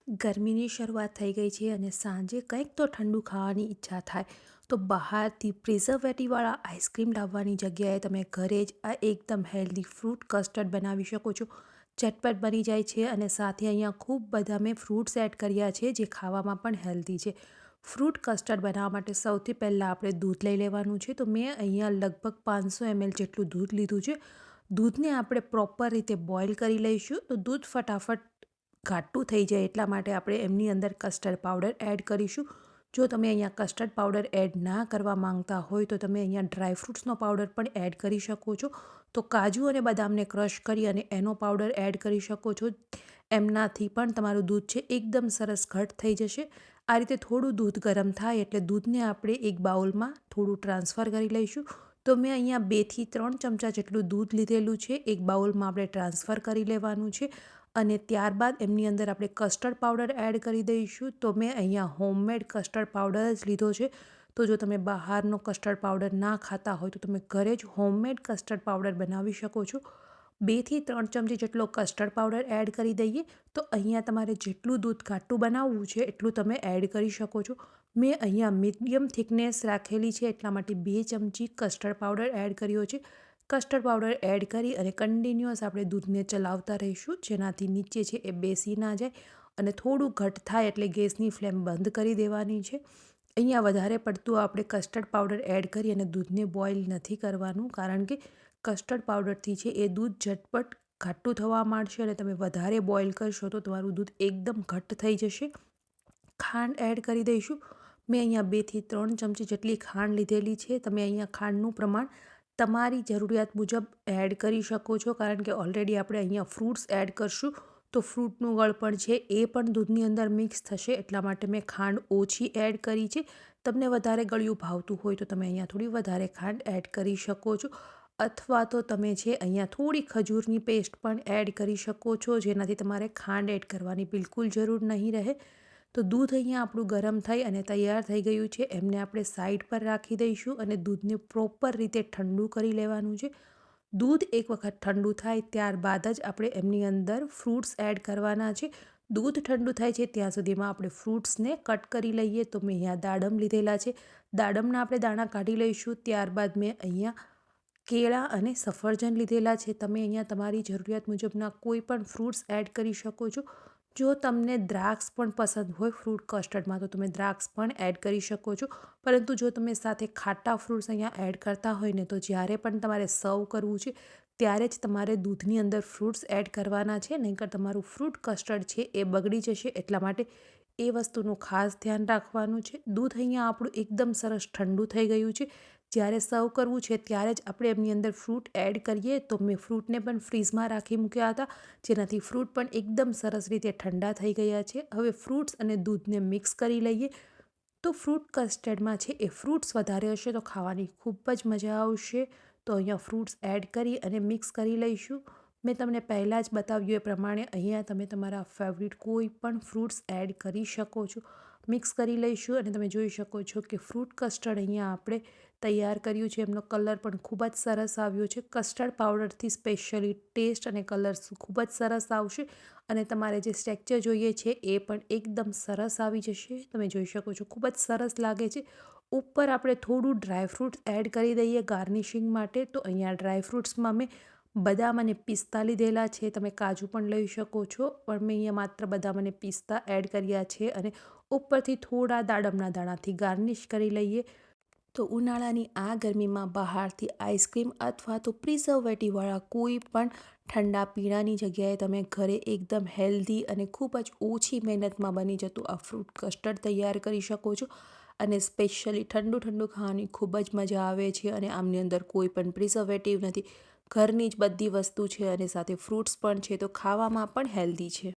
ગરમીની શરૂઆત થઈ ગઈ છે અને સાંજે કંઈક તો ઠંડુ ખાવાની ઈચ્છા થાય તો બહારથી પ્રિઝર્વેટિવવાળા આઈસ્ક્રીમ લાવવાની જગ્યાએ તમે ઘરે જ આ એકદમ હેલ્ધી ફ્રૂટ કસ્ટર્ડ બનાવી શકો છો. ઝટપટ બની જાય છે અને સાથે અહીંયા ખૂબ બધા મેં ફ્રૂટ્સ એડ કર્યા છે જે ખાવામાં પણ હેલ્ધી છે. ફ્રૂટ કસ્ટર્ડ બનાવવા માટે સૌથી પહેલાં આપણે દૂધ લઈ લેવાનું છે. તો મેં અહીંયા લગભગ 500 ml જેટલું દૂધ લીધું છે. દૂધને આપણે પ્રોપર રીતે બોઇલ કરી લઈશું તો દૂધ ફટાફટ ઘાટું થઈ જાય એટલા માટે આપણે એમની અંદર કસ્ટર્ડ પાવડર એડ કરીશું. જો તમે અહીંયા કસ્ટર્ડ પાવડર એડ ના કરવા માંગતા હોય તો તમે અહીંયા ડ્રાય ફ્રૂટ્સનો પાવડર પણ એડ કરી શકો છો. તો કાજુ અને બદામને ક્રશ કરી અને એનો પાવડર એડ કરી શકો છો. એમનાથી પણ તમારું દૂધ છે એકદમ સરસ ઘટ થઈ જશે. આ રીતે થોડું દૂધ ગરમ થાય એટલે દૂધને આપણે એક બાઉલમાં થોડું ટ્રાન્સફર કરી લઈશું. તો મેં અહીંયા 2 થી 3 ચમચા જેટલું દૂધ લીધેલું છે. એક બાઉલમાં આપણે ટ્રાન્સફર કરી લેવાનું છે અને ત્યારબાદ એમની અંદર આપણે કસ્ટર્ડ પાવડર એડ કરી દઈશું. તો મેં અહીંયા હોમમેડ કસ્ટર્ડ પાવડર જ લીધો છે. તો જો તમે બહારનો કસ્ટર્ડ પાવડર ના ખાતા હોય તો તમે ઘરે જ હોમમેડ કસ્ટર્ડ પાવડર બનાવી શકો છો. 2 થી 3 ચમચી જેટલો કસ્ટર્ડ પાવડર એડ કરી દઈએ. તો અહીંયા તમારે જેટલું દૂધ ઘાટું બનાવવું છે એટલું તમે એડ કરી શકો છો. મેં અહીંયા મીડિયમ થિકનેસ રાખેલી છે એટલા માટે 2 ચમચી કસ્ટર્ડ પાવડર એડ કર્યો છે. કસ્ટર્ડ પાવડર એડ કરી અને કન્ટિન્યુઅસ આપણે દૂધને ચલાવતા રહીશું જેનાથી નીચે છે એ બેસી ના જાય અને થોડું ઘટ થાય એટલે ગેસની ફ્લેમ બંધ કરી દેવાની છે. અહીંયા વધારે પડતું આપણે કસ્ટર્ડ પાવડર એડ કરી અને દૂધને બોઇલ નથી કરવાનું કારણ કે કસ્ટર્ડ પાવડરથી છે એ દૂધ ઝટપટ ઘાટું થવા માંડશે અને તમે વધારે બોઇલ કરશો તો તમારું દૂધ એકદમ ઘટ્ટ થઈ જશે. ખાંડ એડ કરી દઈશું. મેં અહીંયા 2 થી 3 ચમચી જેટલી ખાંડ લીધેલી છે. તમે અહીંયા ખાંડનું પ્રમાણ તમારી જરૂરિયાત મુજબ એડ કરી શકો છો કારણ કે ઓલરેડી આપણે અહીંયા ફ્રૂટ્સ એડ કરશું તો ફ્રૂટનું ગળપણ છે એ પણ દૂધની અંદર મિક્સ થશે એટલા માટે મેં ખાંડ ઓછી એડ કરી છે. તમને વધારે ગળ્યું ભાવતું હોય તો તમે અહીંયા થોડી વધારે ખાંડ એડ કરી શકો છો અથવા તો તમે છે અહીંયા થોડી ખજૂરની પેસ્ટ પણ એડ કરી શકો છો જેનાથી તમારે ખાંડ એડ કરવાની બિલકુલ જરૂર નહીં રહે. તો દૂધ અહીંયા આપણું ગરમ થઈ અને તૈયાર થઈ ગયું છે. એમને આપણે સાઈડ પર રાખી દઈશું અને દૂધને પ્રોપર રીતે ઠંડુ કરી લેવાનું છે. દૂધ એક વખત ઠંડુ થાય ત્યારબાદ જ આપણે એમની અંદર ફ્રૂટ્સ એડ કરવાના છે. દૂધ ઠંડુ થાય છે ત્યાં સુધીમાં આપણે ફ્રૂટ્સને કટ કરી લઈએ. તો મેં અહીંયા દાડમ લીધેલા છે. દાડમના આપણે દાણા કાઢી લઈશું. ત્યારબાદ મેં અહીંયા કેળા અને સફરજન લીધેલા છે. તમે અહીંયા તમારી જરૂરિયાત મુજબના કોઈ પણ ફ્રૂટ્સ એડ કરી શકો છો. જો તમને દ્રાક્ષ પણ પસંદ હોય ફ્રૂટ કસ્ટર્ડમાં તો તમે દ્રાક્ષ પણ એડ કરી શકો છો. પરંતુ જો તમે સાથે ખાટા ફ્રૂટ્સ અહીંયા એડ કરતા હોય ને તો જ્યારે પણ તમારે સર્વ કરવું છે ત્યારે જ તમારે દૂધની અંદર ફ્રૂટ્સ એડ કરવાના છે. નહીંતર તમારું ફ્રૂટ કસ્ટર્ડ છે એ બગડી જશે એટલા માટે એ વસ્તુનું ખાસ ધ્યાન રાખવાનું છે. દૂધ અહીંયા આપણું એકદમ સરસ ઠંડુ થઈ ગયું છે. જ્યારે સર્વ કરવું છે ત્યારે જ આપણે એમની અંદર ફ્રૂટ એડ કરીએ. તો મેં ફ્રૂટને પણ ફ્રીઝમાં રાખી મૂક્યા હતા જેનાથી ફ્રૂટ પણ એકદમ સરસ રીતે ઠંડા થઈ ગયા છે. હવે ફ્રૂટ્સ અને દૂધને મિક્સ કરી લઈએ. તો ફ્રૂટ કસ્ટર્ડમાં છે એ ફ્રૂટ્સ વધારે હશે તો ખાવાની ખૂબ જ મજા આવશે. તો અહીંયા ફ્રૂટ્સ એડ કરી અને મિક્સ કરી લઈશું. મેં તમને પહેલાં જ બતાવ્યું એ પ્રમાણે અહીંયા તમે તમારા ફેવરિટ કોઈ પણ ફ્રૂટ્સ એડ કરી શકો છો. મિક્સ કરી લઈશું અને તમે જોઈ શકો છો કે ફ્રૂટ કસ્ટર્ડ અહીંયા આપણે તૈયાર કર્યું છે. એમનો કલર પણ ખૂબ જ સરસ આવ્યો છે. કસ્ટર્ડ પાવડરથી સ્પેશિયલી ટેસ્ટ અને કલર ખૂબ જ સરસ આવશે અને તમારે જે સ્ટ્રક્ચર જોઈએ છે એ પણ એકદમ સરસ આવી જશે. તમે જોઈ શકો છો ખૂબ જ સરસ લાગે છે. ઉપર આપણે થોડું ડ્રાય ફ્રૂટ્સ એડ કરી દઈએ ગાર્નિશિંગ માટે. તો અહીંયા ડ્રાય ફ્રૂટ્સમાં મેં બદામ અને પિસ્તા લીધેલા છે. તમે કાજુ પણ લઈ શકો છો પણ મેં અહીંયા માત્ર બદામ અને પિસ્તા એડ કર્યા છે અને ઉપરથી થોડા દાડમના દાણાથી ગાર્નિશ કરી લઈએ. તો ઉનાળાની આ ગરમીમાં બહારથી આઈસ્ક્રીમ અથવા તો પ્રિઝર્વેટિવવાળા કોઈ પણ ઠંડા પીણાની જગ્યાએ તમે ઘરે એકદમ હેલ્ધી અને ખૂબ જ ઓછી મહેનતમાં બની જતું આ ફ્રૂટ કસ્ટર્ડ તૈયાર કરી શકો છો. અને સ્પેશિયલી ઠંડુ ઠંડુ ખાવાની ખૂબ જ મજા આવે છે અને આમની અંદર કોઈ પણ પ્રિઝર્વેટિવ નથી. ઘરની જ બધી વસ્તુ છે અને સાથે ફ્રૂટ્સ પણ છે તો ખાવામાં પણ હેલ્ધી છે.